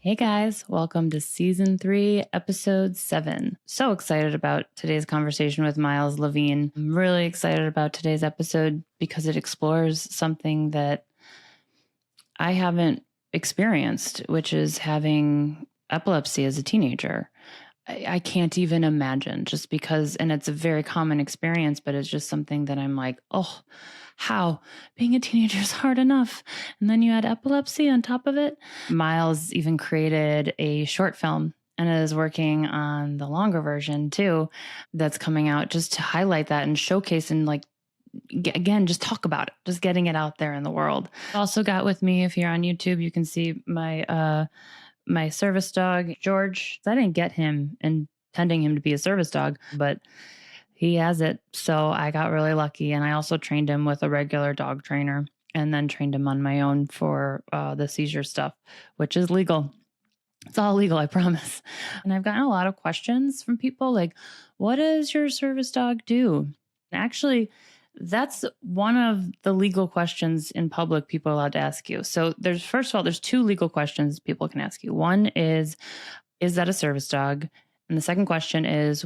Hey guys, welcome to season 3, episode 7. So excited about today's conversation with Miles Levin. I'm really excited about today's episode because it explores something that I haven't experienced, which is having epilepsy as a teenager. I can't even imagine just because, and it's a very common experience, but it's just something that I'm like, oh, how being a teenager is hard enough. And then you add epilepsy on top of it. Miles even created a short film and is working on the longer version too, that's coming out just to highlight that and showcase and again, just talk about it, just getting it out there in the world. Also got with me, if you're on YouTube, you can see my service dog, George. I didn't get him intending him to be a service dog, but he has it. So I got really lucky. And I also trained him with a regular dog trainer and then trained him on my own for the seizure stuff, which is legal. It's all legal, I promise. And I've gotten a lot of questions from people like, what does your service dog do? Actually, that's one of the legal questions in public people are allowed to ask you. So first of all, there's two legal questions people can ask you. One is that a service dog? And the second question is,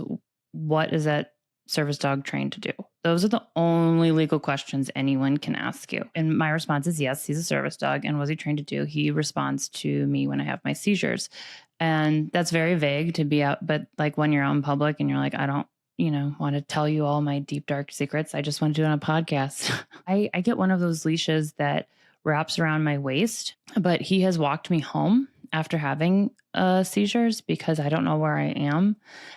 what is that service dog trained to do? Those are the only legal questions anyone can ask you. And my response is yes, he's a service dog. And what's he trained to do? He responds to me when I have my seizures. And that's very vague to be out, but like when you're out in public and you're like, I don't, want to tell you all my deep, dark secrets. I just want to do it on a podcast. I get one of those leashes that wraps around my waist, but he has walked me home after having seizures because I don't know where I am.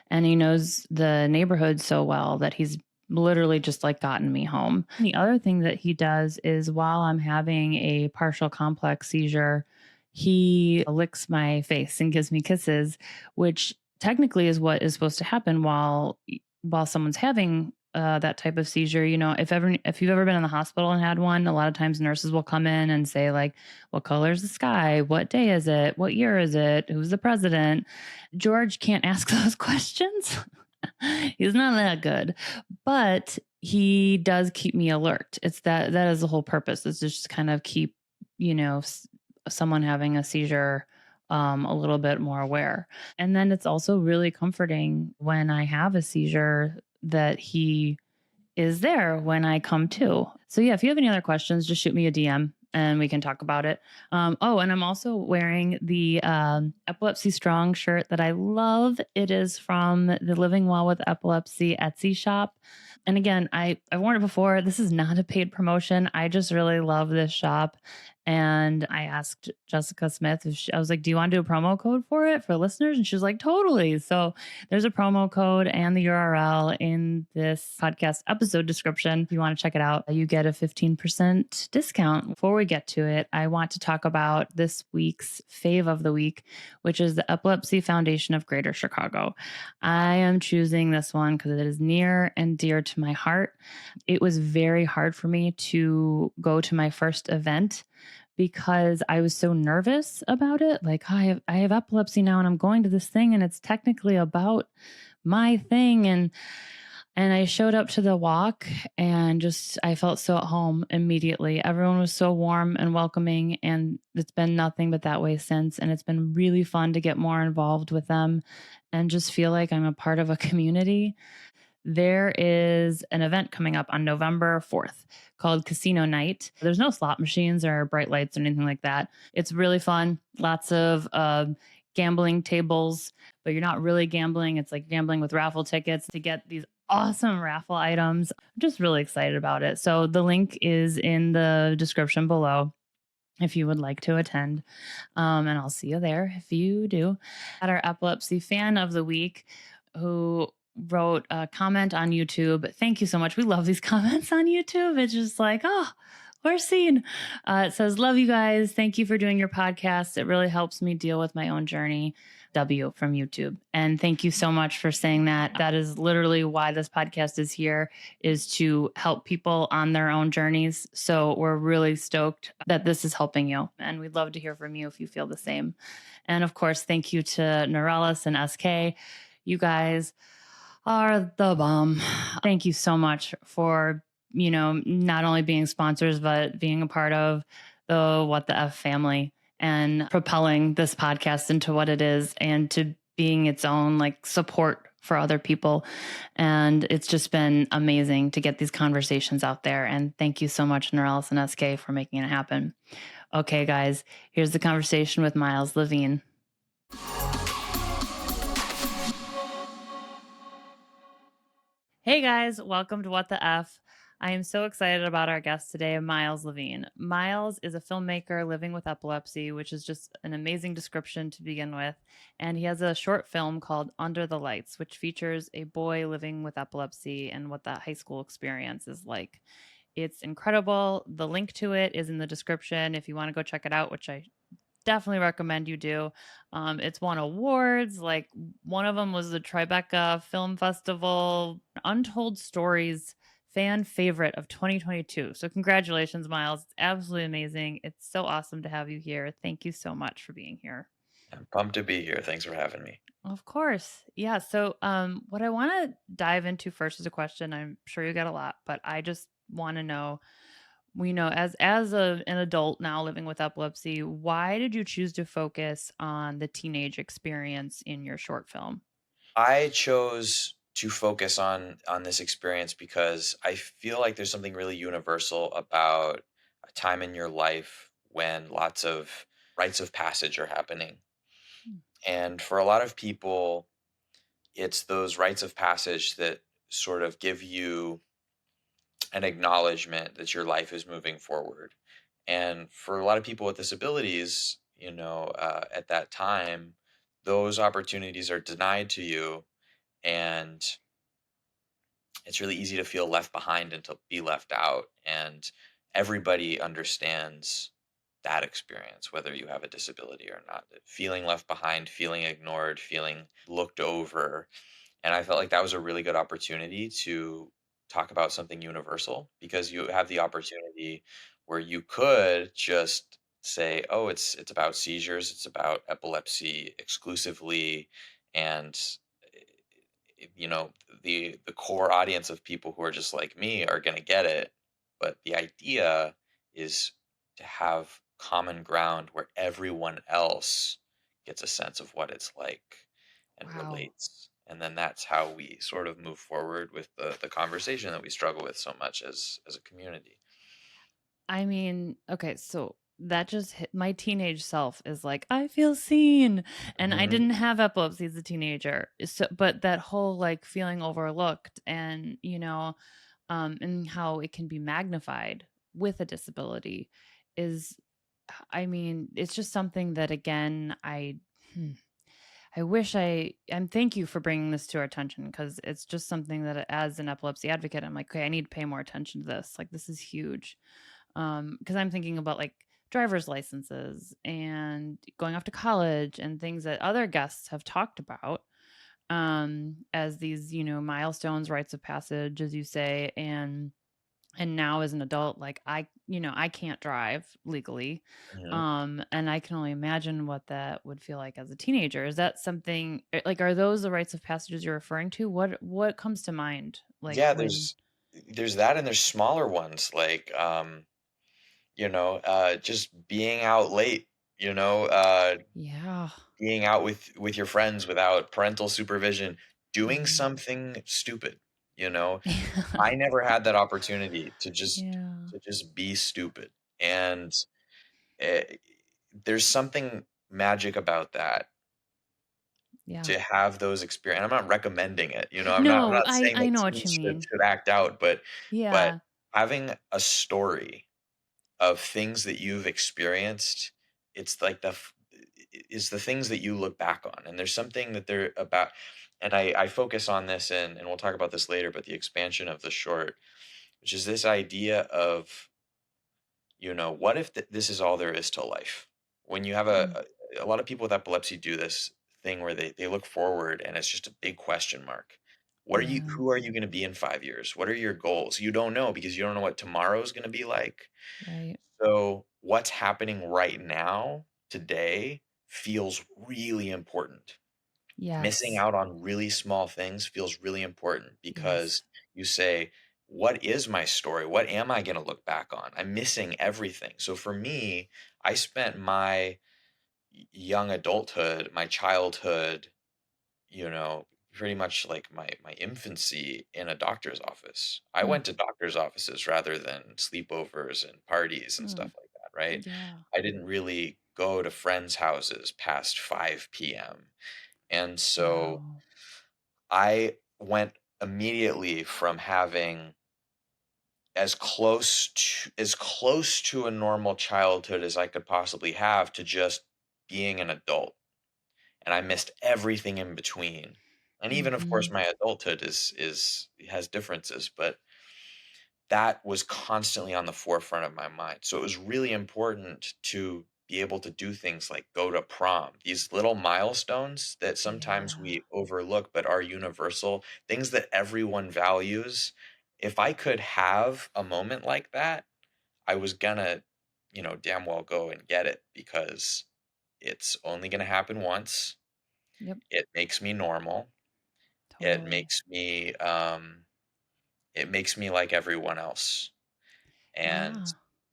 And he knows the neighborhood so well that he's literally just like gotten me home. The other thing that he does is while I'm having a partial complex seizure, he licks my face and gives me kisses, which technically is what is supposed to happen while someone's having that type of seizure. If you've ever been in the hospital and had one, a lot of times nurses will come in and say like, what color is the sky? What day is it? What year is it? Who's the president? George can't ask those questions. He's not that good, but he does keep me alert. It's that is the whole purpose. It's just kind of keep, someone having a seizure a little bit more aware. And then it's also really comforting when I have a seizure that he is there when I come to. So yeah, if you have any other questions, just shoot me a DM and we can talk about it. And I'm also wearing the Epilepsy Strong shirt that I love. It is from the Living Well with Epilepsy Etsy shop. And again, I've worn it before. This is not a paid promotion. I just really love this shop. And I asked Jessica Smith, I was like, do you want to do a promo code for it for listeners? And she was like, totally. So there's a promo code and the URL in this podcast episode description. If you want to check it out, you get a 15% discount. Before we get to it, I want to talk about this week's Fave of the Week, which is the Epilepsy Foundation of Greater Chicago. I am choosing this one because it is near and dear to my heart. It was very hard for me to go to my first event because I was so nervous about it. Like, I have epilepsy now and I'm going to this thing and it's technically about my thing. And I showed up to the walk and I felt so at home immediately. Everyone was so warm and welcoming, and it's been nothing but that way since. And it's been really fun to get more involved with them and just feel like I'm a part of a community. There is an event coming up on November 4th called Casino Night. There's no slot machines or bright lights or anything like that. It's really fun. Lots of gambling tables, but you're not really gambling. It's like gambling with raffle tickets to get these awesome raffle items. I'm just really excited about it. So the link is in the description below if you would like to attend. And I'll see you there if you do. At our Epilepsy Fan of the Week, who wrote a comment on YouTube. Thank you so much. We love these comments on YouTube. It's just like, oh, we're seen. It says, love you guys. Thank you for doing your podcast. It really helps me deal with my own journey. W from YouTube. And thank you so much for saying that. That is literally why this podcast is here, is to help people on their own journeys. So we're really stoked that this is helping you. And we'd love to hear from you if you feel the same. And of course, thank you to Neurelis and SK. You guys are the bomb. Thank you so much for, not only being sponsors, but being a part of the What the F family and propelling this podcast into what it is and to being its own like support for other people. And it's just been amazing to get these conversations out there. And thank you so much, Neurelis and SK, for making it happen. Okay, guys, here's the conversation with Miles Levin. Hey guys, welcome to What the F. I am so excited about our guest today, Miles Levin. Miles is a filmmaker living with epilepsy, which is just an amazing description to begin with. And he has a short film called Under the Lights, which features a boy living with epilepsy and what that high school experience is like. It's incredible. The link to it is in the description if you want to go check it out, which I definitely recommend you do. It's won awards. Like one of them was the Tribeca Film Festival Untold Stories fan favorite of 2022. So congratulations, Miles. It's absolutely amazing. It's so awesome to have you here. Thank you so much for being here. I'm pumped to be here. Thanks for having me. Of course. Yeah. So what I want to dive into first is a question. I'm sure you get a lot, but I just want to know, an adult now living with epilepsy, why did you choose to focus on the teenage experience in your short film? I chose to focus on this experience because I feel like there's something really universal about a time in your life when lots of rites of passage are happening. Hmm. And for a lot of people, it's those rites of passage that sort of give you an acknowledgement that your life is moving forward. And for a lot of people with disabilities, at that time, those opportunities are denied to you, and it's really easy to feel left behind and to be left out. And everybody understands that experience, whether you have a disability or not. Feeling left behind, feeling ignored, feeling looked over. And I felt like that was a really good opportunity to talk about something universal, because you have the opportunity where you could just say, "Oh, it's about seizures, it's about epilepsy exclusively," and you know the core audience of people who are just like me are going to get it. But the idea is to have common ground where everyone else gets a sense of what it's like and Wow. relates, and then that's how we sort of move forward with the conversation that we struggle with so much as a community. I mean, okay, so that just hit my teenage self is like, I feel seen. And I Hmm. didn't have epilepsy as a teenager. So, but that whole like feeling overlooked and, and how it can be magnified with a disability is, I mean, it's just something that again, hmm, I wish and thank you for bringing this to our attention because it's just something that as an epilepsy advocate, I'm like, okay, I need to pay more attention to this. Like, this is huge. Because I'm thinking about like driver's licenses and going off to college and things that other guests have talked about as these, milestones, rites of passage, as you say, and now as an adult, like I can't drive legally. Hmm. And I can only imagine what that would feel like as a teenager. Is that something like are those the rites of passages you're referring to? What comes to mind like Yeah, when there's that, and there's smaller ones like just being out late, yeah. being out with your friends without parental supervision, doing Mhm. something stupid, you know? I never had that opportunity to just Yeah. be stupid, and, eh, there's something magic about that, Yeah. to have those experience. I'm not recommending it, I'm No, not I saying I that know what teens you mean. should act out, but Yeah. having a story of things that you've experienced, it's like is the things that you look back on. And there's something that they're about, and I focus on this, and we'll talk about this later, but the expansion of the short, which is this idea of, what if this is all there is to life? When you have Mm, a lot of people with epilepsy do this thing where they look forward and it's just a big question mark. yeah. Who are you going to be in 5 years? What are your goals? You don't know, because you don't know what tomorrow is going to be like. Right. So, what's happening right now, today, feels really important. Missing Yes. out on really small things feels really important, Yes. because you say, "What is my story? What am I gonna look back on? I'm missing everything." So for me, I spent my young adulthood, my childhood, pretty much like my infancy in a doctor's office. I Mm. went to doctor's offices rather than sleepovers and parties and Mm. stuff like that, right? Yeah. I didn't really go to friends' houses past 5 p.m. And so Wow. I went immediately from having as close to a normal childhood as I could possibly have to just being an adult, and I missed everything in between. And even, of course, Mhm. my adulthood is has differences, but that was constantly on the forefront of my mind. So it was really important to be able to do things like go to prom. These little milestones that sometimes Yeah. we overlook but are universal, things that everyone values. If I could have a moment like that, I was gonna, damn well go and get it because it's only gonna happen once. Yep. It makes me normal. It Totally. makes me it makes me like everyone else. And Yeah.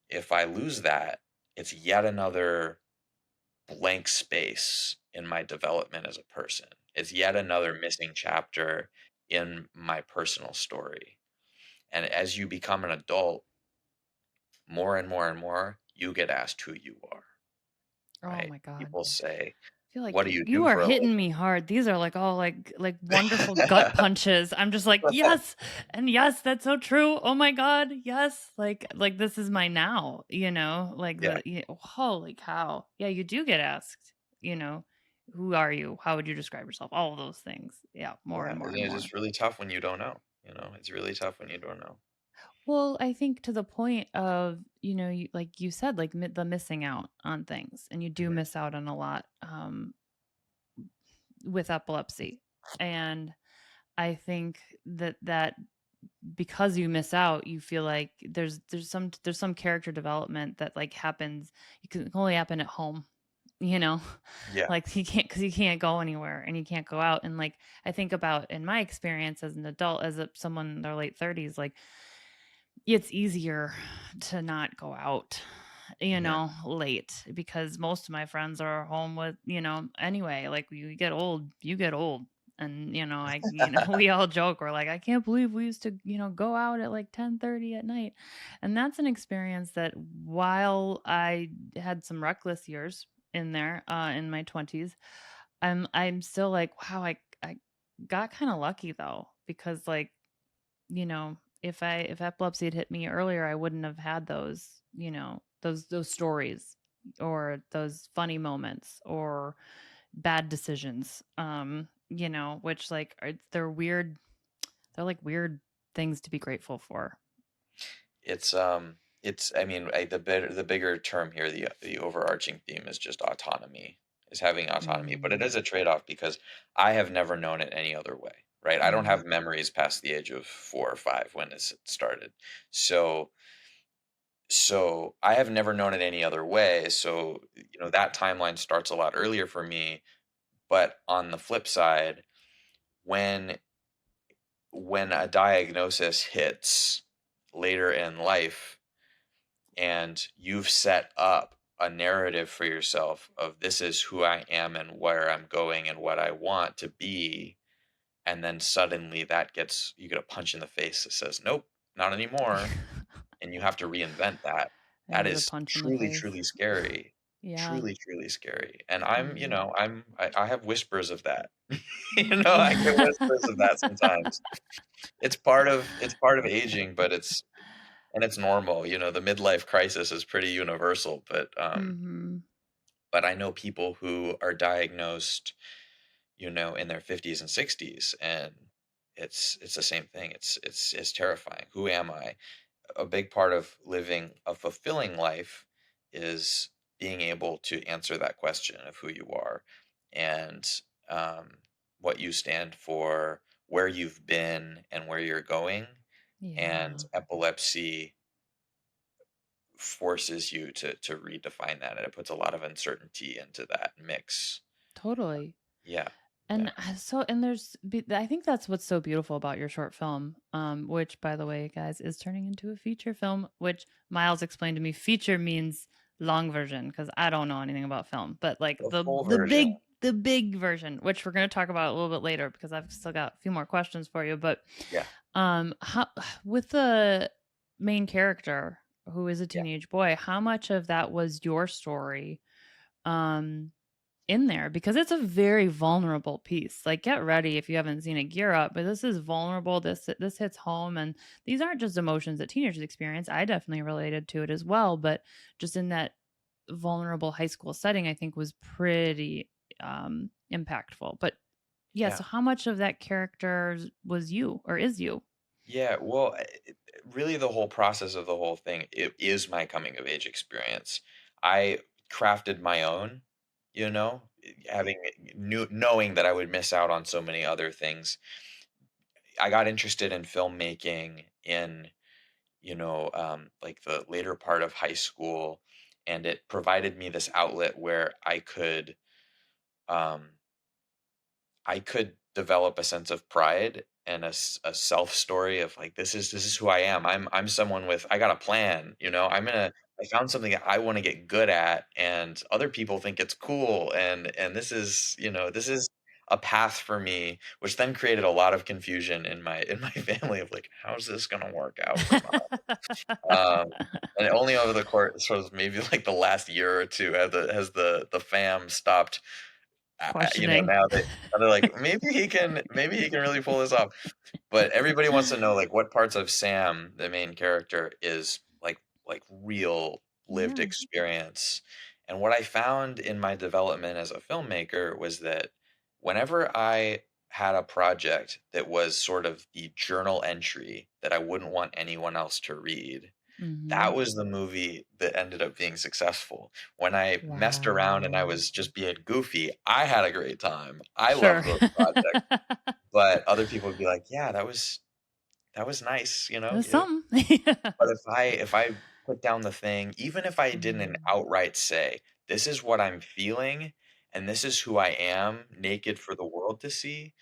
if I lose that, it's yet another blank space in my development as a person. It's yet another missing chapter in my personal story. And as you become an adult, more and more and more, you get asked who you are, Oh right? my God. People say, Feel like "What do you you do are for a hitting living?" me hard. These are like all like wonderful gut punches. I'm just like, yes. And yes, that's so true. Oh my God. Yes. Like this is my now, like Yeah. holy cow. Yeah, you do get asked, you know, who are you? How would you describe yourself? All of those things. Yeah, more Yeah, and more and it's more. just really tough when you don't know, It's really tough when you don't know. Well, I think to the point of, like you said, like the missing out on things, and you do Mhm. miss out on a lot with epilepsy. And I think that because you miss out, you feel like there's some character development that like happens. You can only happen at home, you know, Yeah. like you can't because you can't go anywhere and you can't go out. And like I think about in my experience as an adult, someone in their late 30s, like it's easier to not go out, Mhm. late because most of my friends are home with, anyway, like you get old, you get old. And, we all joke. We're like, I can't believe we used to, go out at like 10:30 at night. And that's an experience that while I had some reckless years in there, in my 20s, I'm still like, wow, I got kind of lucky though, because like, if epilepsy had hit me earlier, I wouldn't have had those, those stories or those funny moments or bad decisions. Which like they're weird. They're like weird things to be grateful for. It's I mean, the bigger term here, the overarching theme is just autonomy, is having autonomy, but it Mm, is a trade-off because I have never known it any other way, right? I don't yeah. have memories past the age of 4 or 5 when this started. So so I have never known it any other way. So, that timeline starts a lot earlier for me, but on the flip side, when when a diagnosis hits later in life and you've set up a narrative for yourself of this is who I am and where I'm going and what I want to be, and then suddenly you get a punch in the face that says nope, not anymore, and you have to reinvent that. That That is a is punch in the truly, face. truly scary. Yeah. Truly, truly scary. And I'm, you Mhm. know, I have whispers of that. I get Yeah. whispers of that sometimes. It's part of aging, but it's normal. The midlife crisis is pretty universal, Mhm. but I know people who are diagnosed, in their 50s and 60s, and it's the same thing. It's terrifying. Who am I? A big part of living a fulfilling life is being able to answer that question of who you are and um, what you stand for, where you've been, and where you're going. And Yeah. epilepsy forces you to redefine that, and it puts a lot of uncertainty into that mix. Totally. Yeah, And yeah. I think that's what's so beautiful about your short film, which by the way, guys, is turning into a feature film, which Miles explained to me. Feature means long version because I don't know anything about film, but like The the full the version. big the big version, which we're going to talk about a little bit later because I've still got a few more questions for you. But Yeah, how with the main character who is a yeah, teenage boy, how much of that was your story um in there? Because it's a very vulnerable piece. Like, get ready if you haven't seen it, gear up. But this is vulnerable. This hits home, and these aren't just emotions that teenagers experience. I definitely related to it as well, but just in that vulnerable high school setting, I think was pretty impactful. But yeah, yeah. so how much of that character was you or is you? Yeah, well, really the whole process of the whole thing it is my coming of age experience. I crafted my own, having knowing that I would miss out on so many other things. I got interested in filmmaking in, like the later part of high school, and it provided me this outlet where um, I could develop a sense of pride and a self story of like this is who I am. I'm someone with I got a plan, I found something that I want to get good at and other people think it's cool and this is a path for me, which then created a lot of confusion in my family of like, how's this gonna work out for and only over the course sort of maybe like the last year or two has the fam stopped Questioning. now they're like, maybe he can really pull this off. But everybody wants to know like what parts of Sam, the main character, is like real lived Yeah. experience. And what I found in my development as a filmmaker was that whenever I had a project that was sort of the journal entry that I wouldn't want anyone else to read, Hmm. that was the movie that ended up being successful. When I messed around and I Wow. was just being goofy, I had a great time. I Sure. loved those projects, but other people would be like, "Yeah, that was nice," It was Yeah. something. But if I put down the thing, even if I didn't Mm. outright say, "This is what I'm feeling and this is who I am, naked for the world to see,"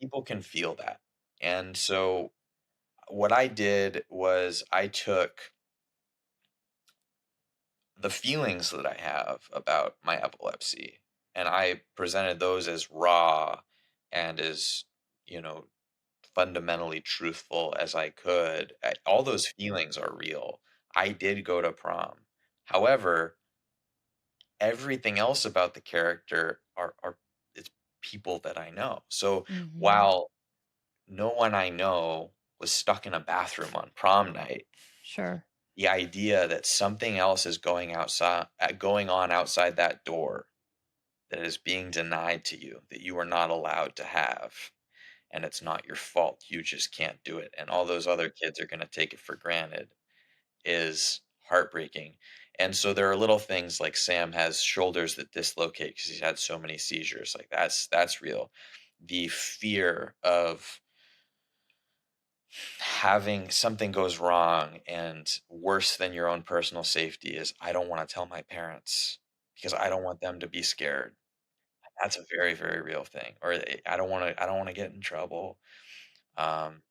people can feel that. And so what I did was I took the feelings that I have about my epilepsy, and I presented those as raw and as, you know, fundamentally truthful as I could. All those feelings are real. I did go to prom. However, everything else about the character are it's people that I know. So Mhm. while no one I know was stuck in a bathroom on prom night, Sure. the idea that something else is going on outside that door that is being denied to you, that you are not allowed to have, and it's not your fault, you just can't do it, and all those other kids are going to take it for granted, is heartbreaking. And so there are little things like Sam has shoulders that dislocate because he's had so many seizures. Like that's real. The fear of having something goes wrong and worse than your own personal safety is, I don't want to tell my parents because I don't want them to be scared. That's a very, very real thing. Or I don't want to get in trouble. Um,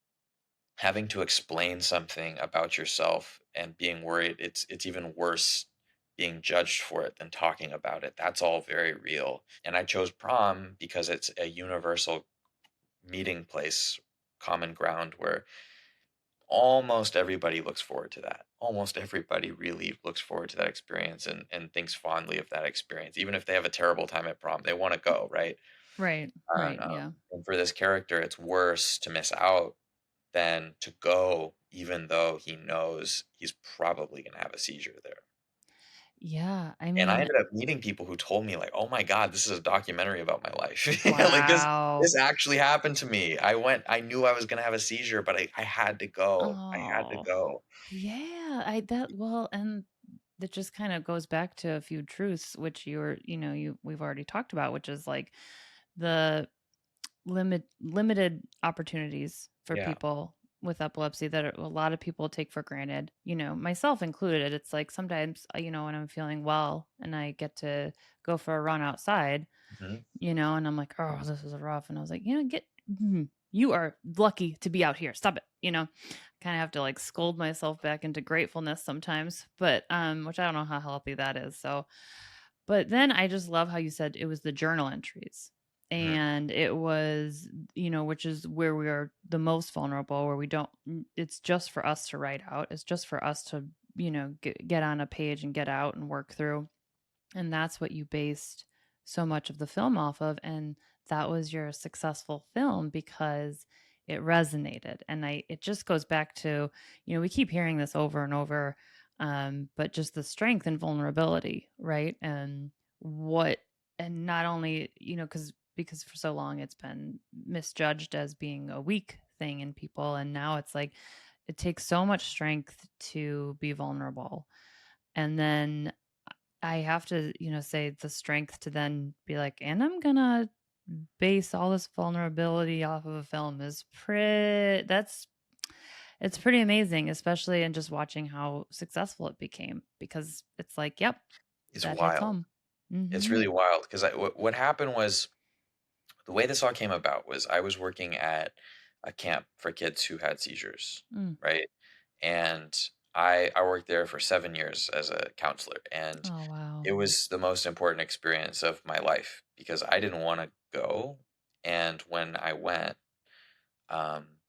Having to explain something about yourself and being worried, it's even worse being judged for it than talking about it. That's all very real. And I chose prom because it's a universal meeting place, common ground where almost everybody looks forward to that. Almost everybody really looks forward to that experience and thinks fondly of that experience. Even if they have a terrible time at prom, they want to go, right? Right. And, Right. Yeah. and for this character, it's worse to miss out than to go, even though he knows he's probably going to have a seizure there. Yeah. I And I mean, ended up meeting people who told me like, "Oh my god, this is a documentary about my life." Like this wow. actually happened to me. I knew I was gonna have a seizure, but I had to go. I had to Oh. go. Yeah. I that well, and that just kind of goes back to a few truths which we've already talked about, which is like the limited opportunities for Yeah. people with epilepsy that a lot of people take for granted, myself included. It's like sometimes, when I'm feeling well and I get to go for a run outside, Mhm. and I'm like, oh, this is rough. And I was like, you are lucky to be out here. Stop it. kind of have to like scold myself back into gratefulness sometimes, but which I don't know how healthy that is. So, but then I just love how you said it was the journal entries. Mhm. And it was, which is where we are the most vulnerable, where it's just for us to write out. It's just for us to, get on a page and get out and work through. And that's what you based so much of the film off of. And that was your successful film because it resonated. And it just goes back to, we keep hearing this over and over, but just the strength and vulnerability, right? And not only, because for so long it's been misjudged as being a weak thing in people. And now it's like, it takes so much strength to be vulnerable. And then I have to, say the strength to then be like, and I'm gonna base all this vulnerability off of a film is it's pretty amazing, especially in just watching how successful it became because it's like, yep, It's that hits wild. home. It's Mhm. really wild because what happened was the way this all came about was I was working at a camp for kids who had seizures, Mm. right? And I worked there for 7 years as a counselor, and Oh, wow. it was the most important experience of my life because I didn't want to go, and when I went, um,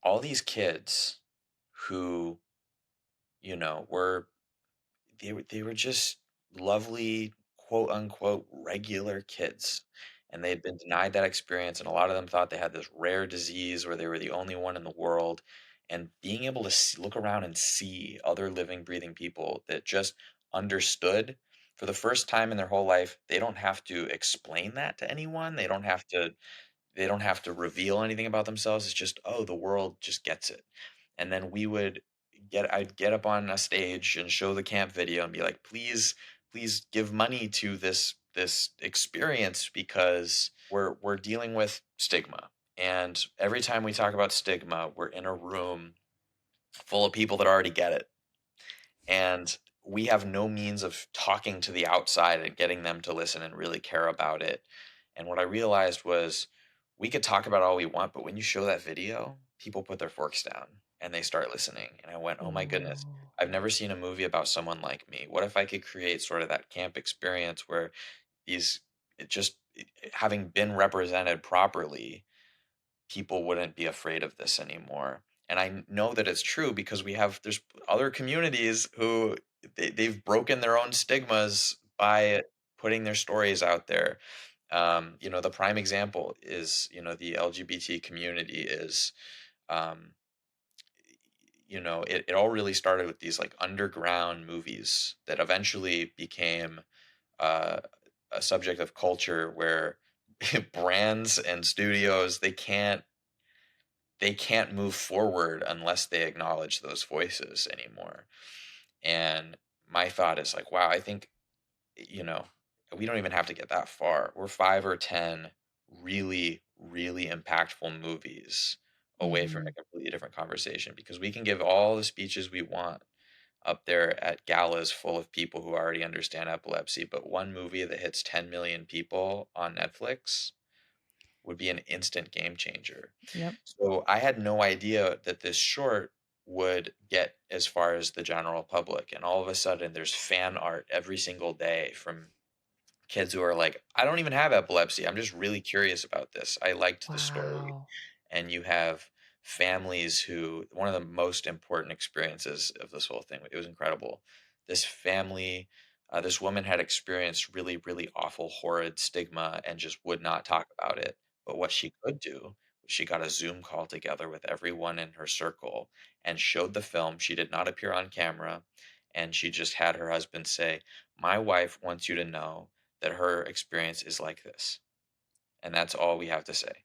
all these kids who were they were just lovely, quote unquote, regular kids. And they had been denied that experience. And a lot of them thought they had this rare disease where they were the only one in the world. And being able to look around and see other living, breathing people that just understood for the first time in their whole life, they don't have to explain that to anyone. They don't have to reveal anything about themselves. It's just, oh, the world just gets it. And then I'd get up on a stage and show the camp video and be like, please give money to this experience because we're dealing with stigma. And every time we talk about stigma, we're in a room full of people that already get it. And we have no means of talking to the outside and getting them to listen and really care about it. And what I realized was we could talk about all we want, but when you show that video, people put their forks down and they start listening. And I went, oh my goodness, Ooh. I've never seen a movie about someone like me. What if I could create sort of that camp experience where these, having been represented properly, people wouldn't be afraid of this anymore. And I know that it's true because there's other communities who they've broken their own stigmas by putting their stories out there. The prime example is, the LGBT community is, um, it all really started with these like underground movies that eventually became uh, a subject of culture where brands and studios they can't move forward unless they acknowledge those voices anymore. And my thought is like, wow, I think, you know, we don't even have to get that far. We're 5 or 10 really, really impactful movies away from a Mhm. completely different conversation because we can give all the speeches we want up there at galas full of people who already understand epilepsy. But one movie that hits 10 million people on Netflix would be an instant game changer. Yep. So I had no idea that this short would get as far as the general public. And all of a sudden, there's fan art every single day from kids who are like, I don't even have epilepsy. I'm just really curious about this. I liked the story. Wow. And you have families who, one of the most important experiences of this whole thing, it was incredible. This family, this woman had experienced really, really awful, horrid stigma and just would not talk about it. But what she could do was she got a Zoom call together with everyone in her circle and showed the film. She did not appear on camera. And she just had her husband say, my wife wants you to know that her experience is like this. And that's all we have to say.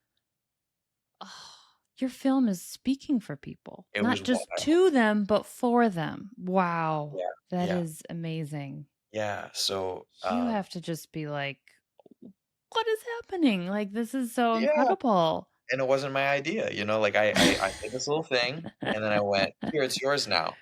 Oh, your film is speaking for people, It was not wild. just to them, but for them. Wow. Yeah. That Yeah. is amazing. Yeah. So, You have to just be like, what is happening? Like, this is so yeah. incredible. And it wasn't my idea, like I did this little thing and then I went, here, it's yours now.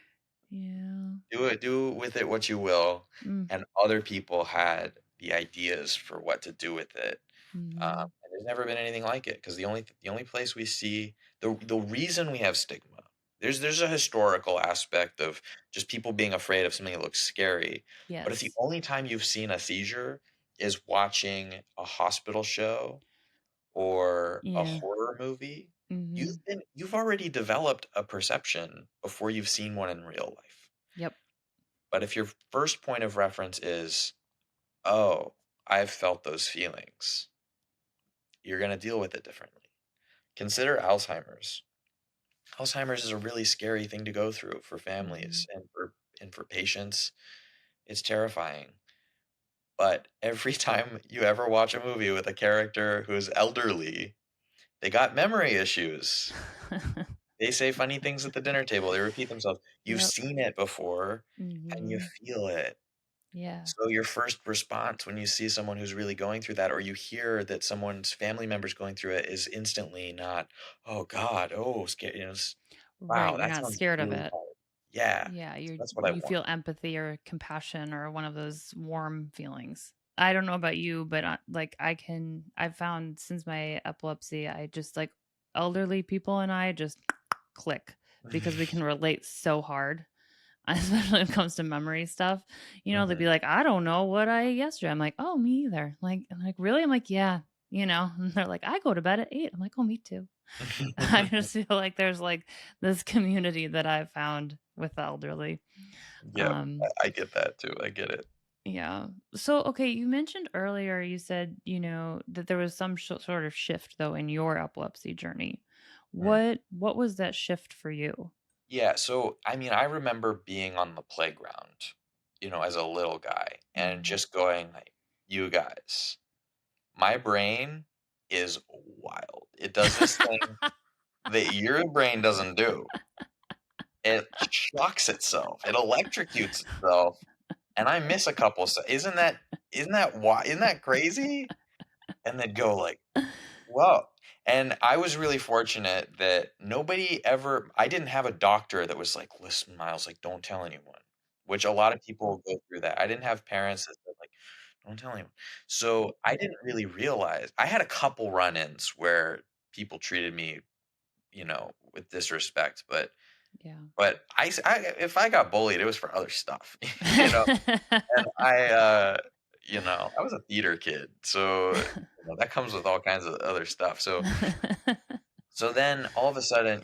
Yeah. Do with it what you will. Mm. And other people had the ideas for what to do with it. Mhm. And there's never been anything like it because the only place we see the reason we have stigma, there's a historical aspect of just people being afraid of something that looks scary. But if the Yes. only time you've seen a seizure is watching a hospital show or a Yeah. horror movie, Mhm. you've already developed a perception before you've seen one in real life. Yep. But if your first point of reference is, "Oh, I've felt those feelings," you're gonna deal with it differently. Consider Alzheimer's. Alzheimer's is a really scary thing to go through for families Mhm. and for patients. It's terrifying. But every time you ever watch a movie with a character who is elderly, they got memory issues. They say funny things at the dinner table. They repeat themselves. You've Yep. seen it before and you Mhm. feel it. Yeah. So your first response when you see someone who's really going through that, or you hear that someone's family member's going through it, is instantly not, "Oh God, oh, scary." Right, Wow, you're that not sounds scared of really it. hard. Yeah, Yeah, so you that's what I you want. feel empathy or compassion or one of those warm feelings. I don't know about you, but like I've found since my epilepsy, I just like elderly people and I just click because we can relate so hard, especially when it comes to memory stuff. They'd Mhm. be like, I don't know what I ate yesterday. I'm like, oh, me either. Like, I'm like, really? I'm like, yeah, And they're like, I go to bed at 8. I'm like, oh, me too. I just feel like there's like this community that I've found with the elderly. Yep, Um, I get that too, I get it. yeah. So, okay, you mentioned earlier, you said, that there was some sort of shift though in your epilepsy journey. Mm. What was that shift for you? Yeah, so, I mean, I remember being on the playground, as a little guy and Mhm. just going like, "You guys, my brain is wild. It does this thing that your brain doesn't do. It shocks itself. It electrocutes itself, and I miss a couple isn't that crazy?" And they'd go like, "Whoa." And I was really fortunate that I didn't have a doctor that was like, "Listen, Miles, like, don't tell anyone," which a lot of people go through that. I didn't have parents that said like, "Don't tell anyone." So, I didn't really realize I had a couple run-ins where people treated me, with disrespect, Yeah. but if I got bullied, it was for other stuff, you know? And I was a theater kid, so, that comes with all kinds of other stuff. So then all of a sudden,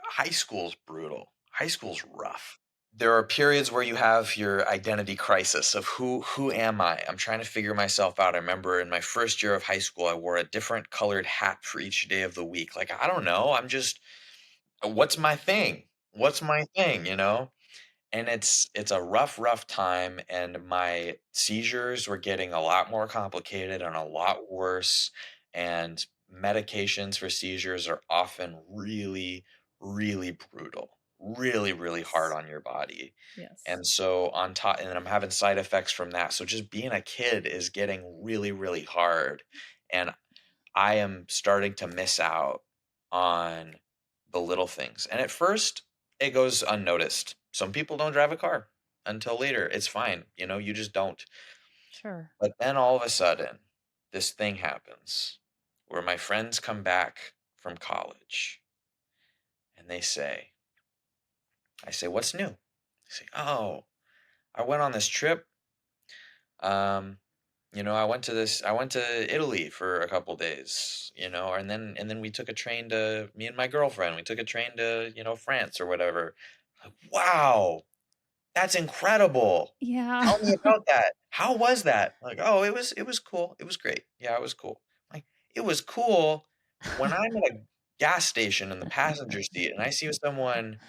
high school's brutal. High school's rough. There are periods where you have your identity crisis of who am I? I'm trying to figure myself out. I remember in my first year of high school, I wore a different colored hat for each day of the week. Like, I don't know. What's my thing? What's my thing, And it's a rough, rough time, and my seizures were getting a lot more complicated and a lot worse, and medications for seizures are often really, really brutal, really, really hard Yes. on your body. Yes. And so on top and then I'm having side effects from that, so just being a kid is getting really, really hard, and I am starting to miss out on the little things. And at first, it goes unnoticed. Some people don't drive a car until later. It's fine. You just don't. Sure. But then all of a sudden, this thing happens where my friends come back from college and I say, "What's new?" They say, "Oh, I went on this trip. Um, I went to Italy for a couple days, and then we took a train to me and my girlfriend, we took a train to, France or whatever. Like, wow, that's incredible. Yeah. Tell me about that. How was that? Like, oh, it was cool. It was great. Yeah, it was cool. Like, it was cool when I'm at a gas station in the passenger seat and I see someone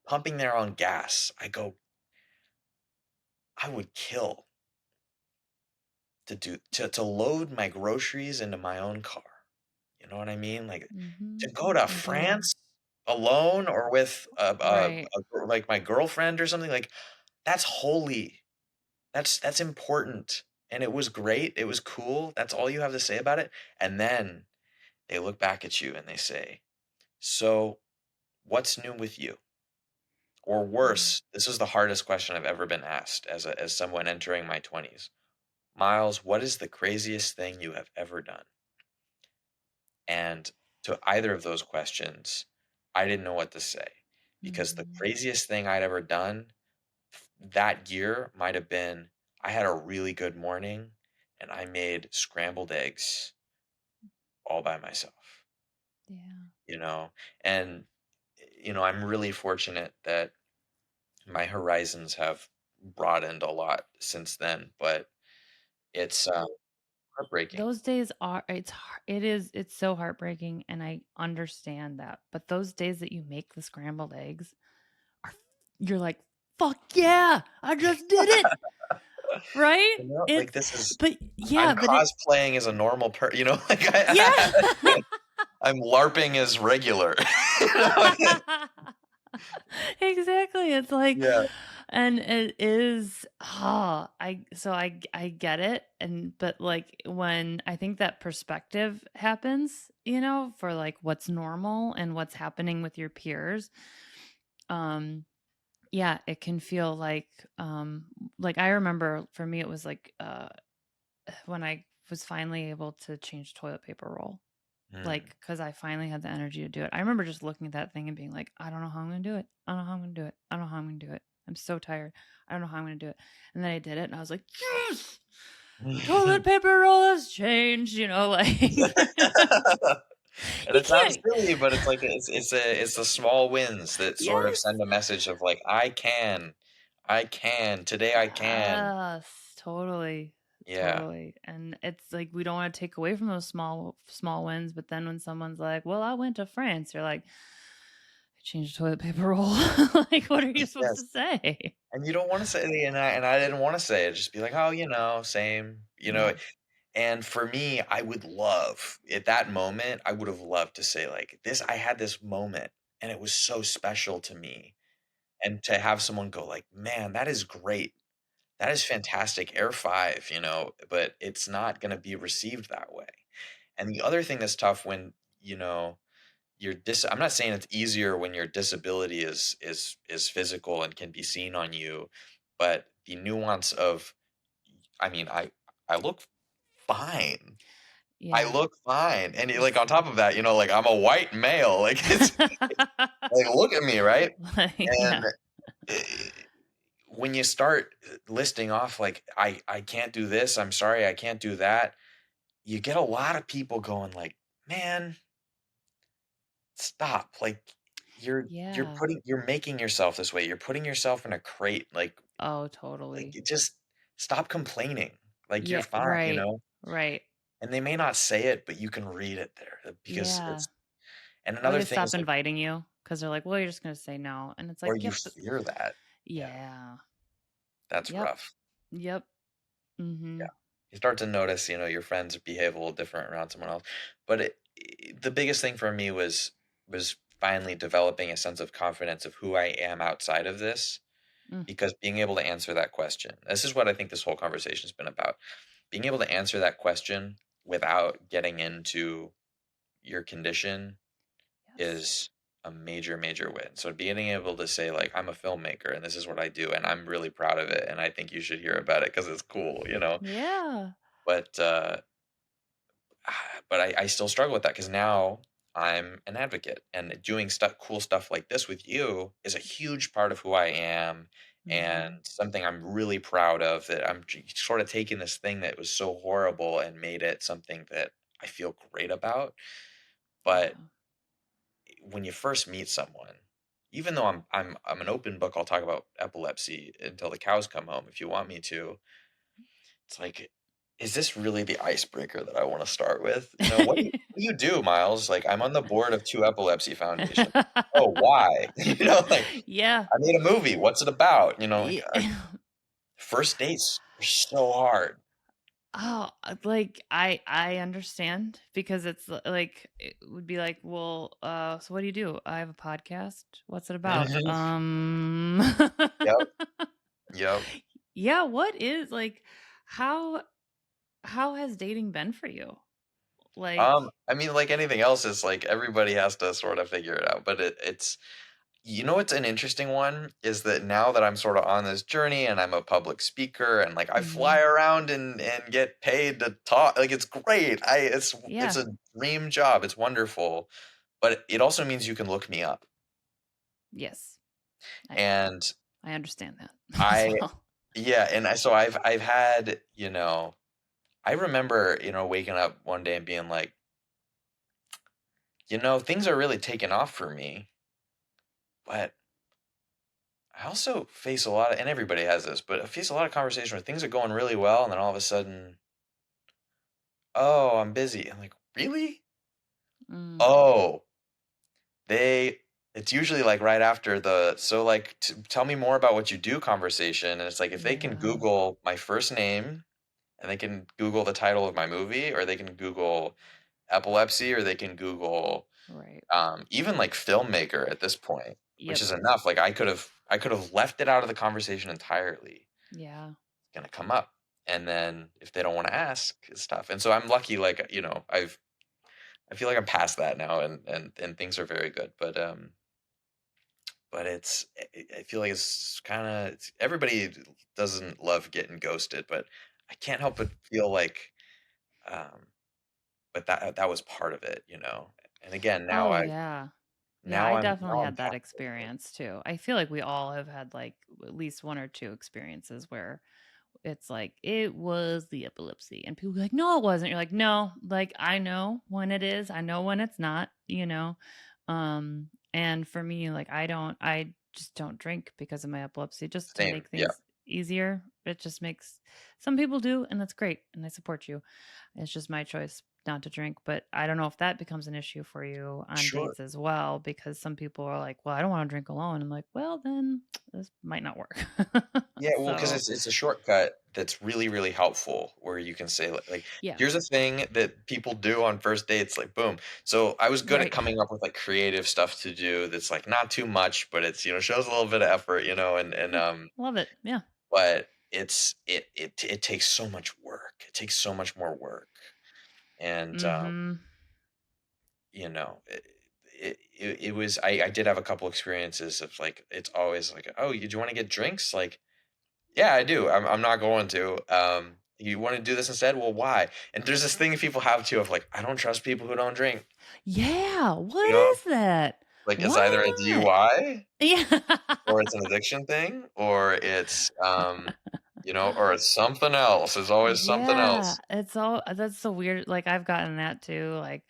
pumping their own gas. I go, I would kill to load my groceries into my own car. You know what I mean? Like, to Mhm. go to I do. France alone or with Right. like, my girlfriend or something, like, that's holy. That's important, and it was great, it was cool, that's all you have to say about it, and then they look back at you and they say, "So, what's new with you?" Or Mm. worse, this is the hardest question I've ever been asked as someone entering my 20s. "Miles, what is the craziest thing you have ever done?" And to either of those questions, I didn't know what to say, because the Mhm. craziest thing I'd ever done that year might have been, I had a really good morning and I made scrambled eggs all by myself, Yeah. you know? And, I'm really fortunate that my horizons have broadened a lot since then, but it's heartbreaking. Those days are it's so heartbreaking, and I understand that, but those days that you make the scrambled eggs are you're like, "Fuck yeah, I just did it!" Right? Like, It's this is but yeah, I'm but it cosplaying as a normal like yeah. I'm LARPing as regular. You know? Exactly, it's like Yeah. and it is I get it, and but, like, when I think that perspective happens, for, like, what's normal and what's happening with your peers, um, yeah, it can feel like, I remember for me, it was, like, when I was finally able to change toilet paper roll. Mm. Like, cause I finally had the energy to do it. I remember just looking at that thing and being like, "I don't know how I'm gonna do it. I don't know how I'm gonna do it. I don't know how I'm gonna do it. I'm so tired. I don't know how I'm gonna do it." And then I did it and I was like, "Yes! Toilet paper roll has changed," like And you it sounds can't silly, but it's like it's the small wins that sort of Yes. send a message of like, I can, today I can. Yes, totally. Yeah. Totally. And it's like we don't want to take away from those small wins, but then when someone's like, "Well, I went to France," you're like, "I changed toilet paper roll." Like, what are you supposed Yes. to say? And you don't want to say, and I didn't want to say it. Just be like, oh, same, Yeah. And for me, I would love at that moment, I would have loved to say like this. I had this moment, and it was so special to me, and to have someone go like, man, that is great. That is fantastic. Air 5, but it's not going to be received that way. And the other thing that's tough when, you know, I'm not saying it's easier when your disability is physical and can be seen on you, but the nuance of, I mean, I look fine. I Yeah. look fine. And like It's on top of that, like I'm a white male. Like it's like look at me, right? like, And yeah. eh, when you start listing off like I can't do this, I'm sorry, I can't do that, you get a lot of people going like, "Man, stop." Like Yeah. you're making yourself this way. You're putting yourself in a crate Oh, like totally. you just stop complaining. Like you're Yeah, fine, right. Right. And they may not say it, but you can read it there because Yeah. it's and Or another they thing stop is like inviting you because 'cause they're like, "Well, you're just gonna say no." And it's or like, you "Yep, but" fear that. Yeah, yeah. that's Yep. rough. Yep. Yeah. Mhm. You start to notice, your friends behave a little different around someone else. But the biggest thing for me was finally developing a sense of confidence of who I am outside of this, Mm, because being able to answer that question. This is what I think this whole conversation's been about. Being able to answer that question without getting into your condition yes. is a major, major win. So being able to say like I'm a filmmaker and this is what I do and I'm really proud of it and I think you should hear about it because it's cool. Yeah. But but I still struggle with that because now I'm an advocate and doing cool stuff like this with you is a huge part of who I am and Mhm. something I'm really proud of, that I'm sort of taking this thing that was so horrible and made it something that I feel great about. But Yeah. when you first meet someone, even though I'm an open book, I'll talk about epilepsy until the cows come home if you want me to. It's like, is this really the icebreaker that I want to start with? What do you do, Miles? Like, I'm on the board of two epilepsy foundations. Oh, why? Like Yeah. I made a movie. What's it about? Like Ye first dates are so hard. Oh, like, I understand because it's like it would be like, "Well, so what do you do?" "I have a podcast." "What's it about?" Mhm. Yep. Yep. Yeah, what is like, how how has dating been for you? Like I mean, like anything else, is like everybody has to sort of figure it out. But it's You know what's an interesting one is that now that I'm sort of on this journey and I'm a public speaker and like I Hmm. fly around and get paid to talk, like it's great. It's Yeah. a dream job. It's wonderful. But it also means you can look me up. Yes. I And I understand that as I well. yeah, and so I've had, I remember, waking up one day and being like, things are really taking off for me, but I also face a lot of, and everybody has this, but I face a lot of conversation where things are going really well, and then all of a sudden, oh, I'm busy. I'm like, really? Mm, Oh, they. It's usually like right after so like, tell me more about what you do conversation, and it's like if they can yeah. Google my first name, and they can Google the title of my movie, or they can Google epilepsy, or they can Google Right. even like filmmaker at this point, which Yep. is enough. Like I could have left it out of the conversation entirely. Yeah. Gonna come up. And then if they don't want to ask, it's tough. And so I'm lucky, like, I feel like I'm past that now and things are very good. But I feel like it's kind of everybody doesn't love getting ghosted, but I can't help but feel like um but that was part of it. And again, Oh, yeah. Yeah, I definitely now I'm had that past it. experience too. I feel like we all have had like at least one or two experiences where it's like it was the epilepsy and people be like, no, it wasn't. You're like, no, like I know when it is, I know when it's not. And for me, like I just don't drink because of my epilepsy, just to Same. make Yeah. things easier. It just makes some people do, and that's great. And I support you. It's just my choice not to drink, but I don't know if that becomes an issue for you on Sure. dates as well, because some people are like, "Well, I don't want to drink alone." I'm like, "Well, then this might not work." Yeah, well, because So, it's a shortcut that's really, really helpful where you can say like, yeah, here's a thing that people do on first dates, like boom. So I was good at right. coming up with like creative stuff to do that's like not too much, but it's shows a little bit of effort, Love it. Yeah. but it takes so much work. It takes so much more work. And Mhm. you know, it was I did have a couple experiences of like it's always like, oh, do you want to get drinks? Like yeah, I do. I'm not going to. You want to do this instead? Well, why? And there's this thing people have too of like, I don't trust people who don't drink. Yeah, You what know, is that? like it's either a Why not? DUI Yeah. or it's an addiction thing or it's or it's something else. There's always something Yeah, else. it's all that's so weird, like, I've gotten that too, like,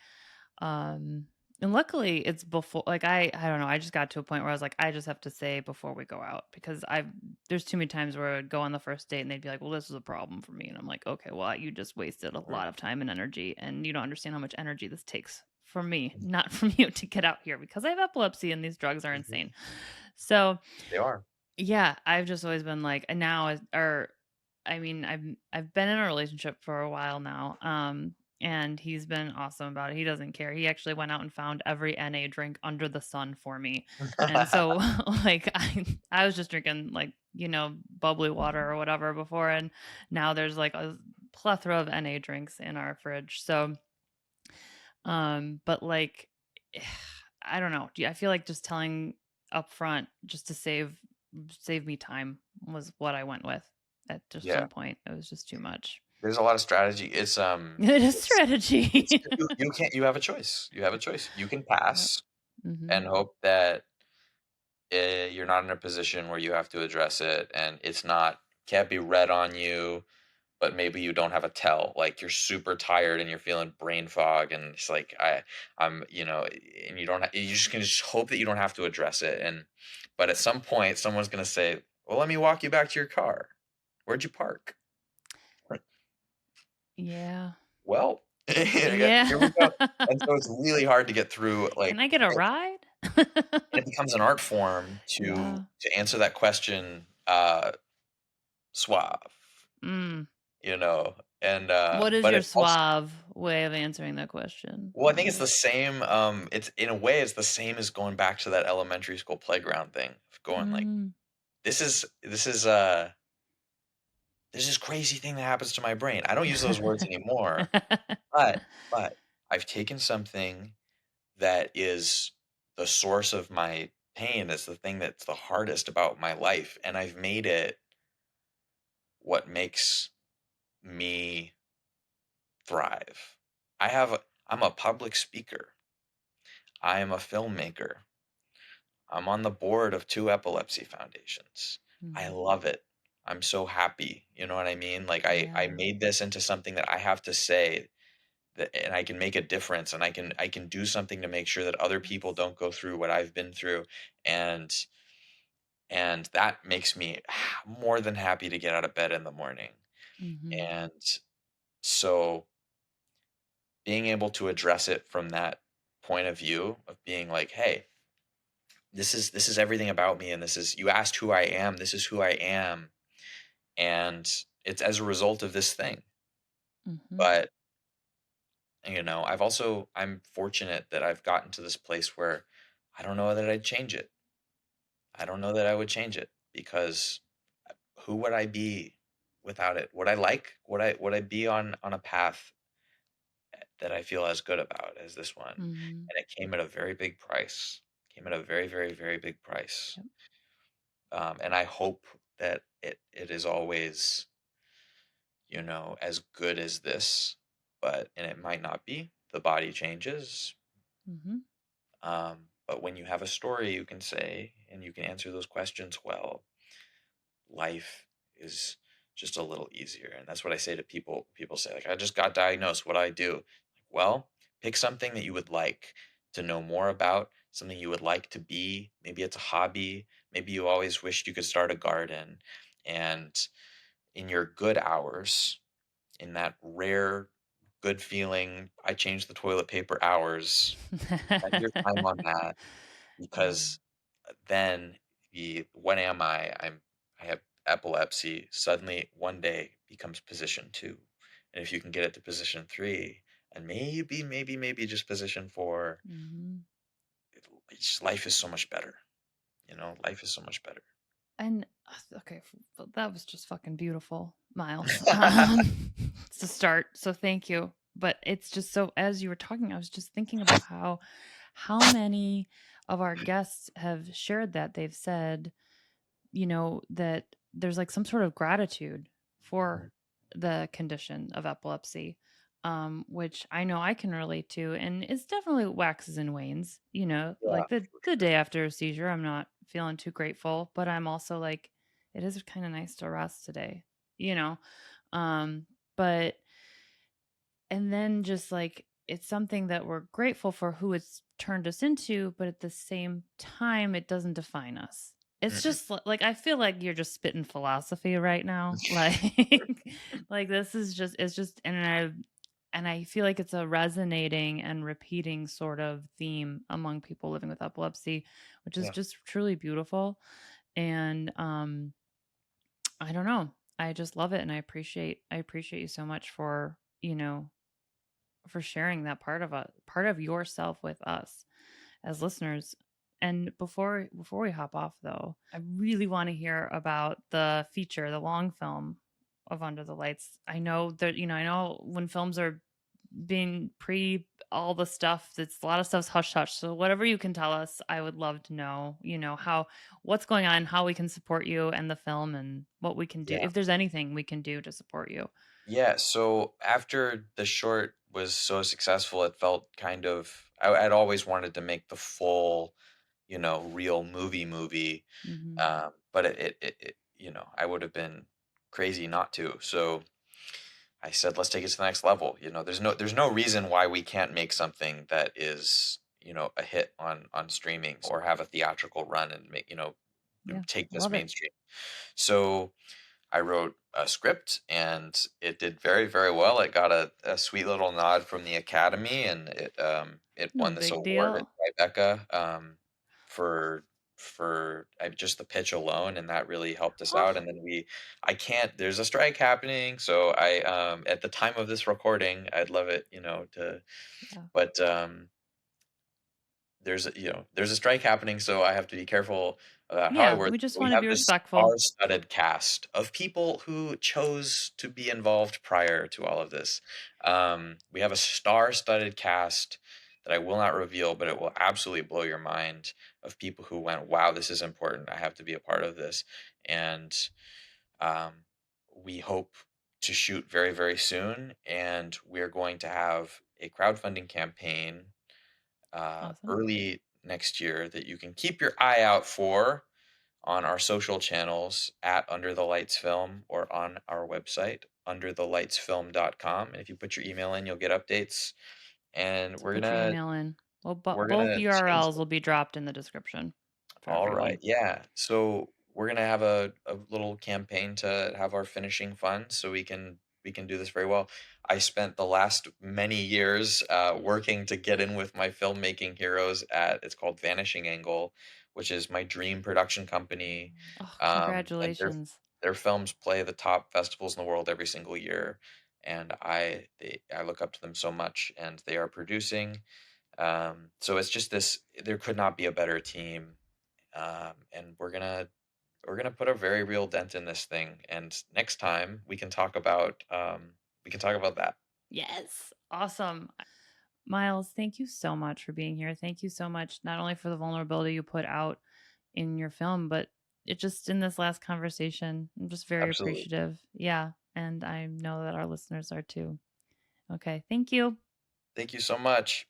um and luckily it's before like, I don't know, I just got to a point where I was like, I just have to say before we go out because I've there's too many times where I'd go on the first date and they'd be like, "Well, this is a problem for me," and I'm like, "Okay, well, you just wasted a Mhm, lot of time and energy, and you don't understand how much energy this takes from me, not from you to get out here because I have epilepsy and these drugs are insane." mhm. So, They are. yeah, I've just always been like and now or I mean, I've been in a relationship for a while now. And he's been awesome about it. He doesn't care. He actually went out and found every NA drink under the sun for me. And so like I was just drinking like, bubbly water or whatever before and now there's like a plethora of NA drinks in our fridge. So but like I don't know. I feel like just telling upfront just to save me time was what I went with at just Yeah. some point. It was just too much. There's a lot of strategy. It is It's strategy. you can't you have a choice. You have a choice. You can Yep. pass Mhm. and hope that you're not in a position where you have to address it and it's not can't be read on you, but maybe you don't have a tell, like you're super tired and you're feeling brain fog and it's like I'm and you just can just hope that you don't have to address it, and but at some point someone's going to say, well, let me walk you back to your car. Where'd you park? Right. Yeah. Well, Yeah. here we go. And so it's really hard to get through, Can like, I get a ride? and it becomes an art form to Yeah. answer that question suave, Mm. you know, and, What is but your it's also suave way of answering that question? well, I think it's the same, it's in a way, it's the same as going back to that elementary school playground thing, of going like, Mm. this is there's this crazy thing that happens to my brain. I don't use those words anymore, but I've taken something that is the source of my pain is the thing that's the hardest about my life, and I've made it what makes me thrive. I'm a public speaker. I am a filmmaker. I'm on the board of 2 epilepsy foundations. I Mhm. love it. I'm so happy, you know what I mean? Like, I Yeah. made this into something that I have to say that, and I can make a difference, and I can do something to make sure that other people Yes. don't go through what I've been through, and that makes me more than happy to get out of bed in the morning. Mhm. And so being able to address it from that point of view of being like, "Hey, this is everything about me, and this is, you asked who I am, this is who I am, and it's as a result of this thing." Mhm. But, I'm fortunate that I've gotten to this place where I don't know that I'd change it. I don't know that I would change it, because who would I be without it? Would I be on a path that I feel as good about as this one? Mhm. And it came at a very big price. Came at a very, very, very big price. Yep. And I hope that it is always, as good as this, and it might not be. The body changes. Mhm. But when you have a story you can say and you can answer those questions well, life is just a little easier. And that's what I say to people. People say, like, I just got diagnosed. What do I do? Like, well, pick something that you would like to know more about, something you would like to be. Maybe it's a hobby. Maybe you always wished you could start a garden. And in your good hours, in that rare good feeling, I changed the toilet paper hours, spend your time on that, Yeah. because then what am I? I have epilepsy. Suddenly, one day becomes position 2, and if you can get it to position 3, and maybe just position 4, Mhm. life is so much better. Life is so much better. And okay, that was just fucking beautiful, Miles. To start. So thank you. But it's just so, as you were talking, I was just thinking about how many of our guests have shared that. They've said, that there's like some sort of gratitude Mhm. for the condition of epilepsy, which I know I can relate to. And it's definitely waxes and wanes, Yeah, like the day after a seizure, I'm not feeling too grateful, but I'm also like, it is kind of nice to rest today, you know? Um, but and then just like it's something that we're grateful for who it's turned us into, but at the same time, it doesn't define us. It's mm-mm. just like I feel like you're just spitting philosophy right now. Like like this is just it's just and I feel like it's a resonating and repeating sort of theme among people living with epilepsy, which is Yeah, just truly beautiful. And I don't know. I just love it and I appreciate you so much for sharing that part of yourself with us as listeners. And before we hop off though, I really want to hear about the feature, the long film of Under the Lights. I know that I know when films are being pre all the stuff, that's a lot of stuff's hush hush. So whatever you can tell us, I would love to know, how what's going on, how we can support you and the film and what we can do. yeah. If there's anything we can do to support you. Yeah, so after the short was so successful, it felt kind of, I'd always wanted to make the full, real movie, Mhm. but I would have been crazy not to. So I said, let's take it to the next level. There's no reason why we can't make something that is, a hit on streaming or have a theatrical run and Yeah. take this Love it. mainstream. So I wrote a script and it did very, very well. It got a sweet little nod from the Academy, and it No won this big award deal. at Tribeca, for just the pitch alone, and that really helped us out. Oh, And then I can't. There's a strike happening, so I at the time of this recording, I'd love it, to, yeah. but there's a strike happening, so I have to be careful about how I Yeah, word we this. just But we wanna have be this respectful. star-studded cast of people who chose to be involved prior to all of this. We have a star-studded cast that I will not reveal, but it will absolutely blow your mind, of people who went, wow, this is important, I have to be a part of this. And um, we hope to shoot very, very soon, and we're going to have a crowdfunding campaign Awesome. early next year that you can keep your eye out for on our social channels at Under the Lights Film or on our website, underthelightsfilm.com. And if you put your email in, you'll get updates. And So put your email in. Well, we're both gonna change URLs will be dropped in the description for all right. everyone. Yeah. So we're gonna have a little campaign to have our finishing fund so we can do this very well. I spent the last many years working to get in with my filmmaking heroes at it's called Vanishing Angle, which is my dream production company. Oh, And congratulations. their films play the top festivals in the world every single year. And I look up to them so much, and they are producing. So it's just this. There could not be a better team, and we're gonna put a very real dent in this thing. And next time we can talk about that. Yes. Awesome. Miles, thank you so much for being here. Thank you so much, not only for the vulnerability you put out in your film, but it just in this last conversation. I'm just very Absolutely. appreciative. Yeah. And I know that our listeners are too. Okay. Thank you. Thank you so much.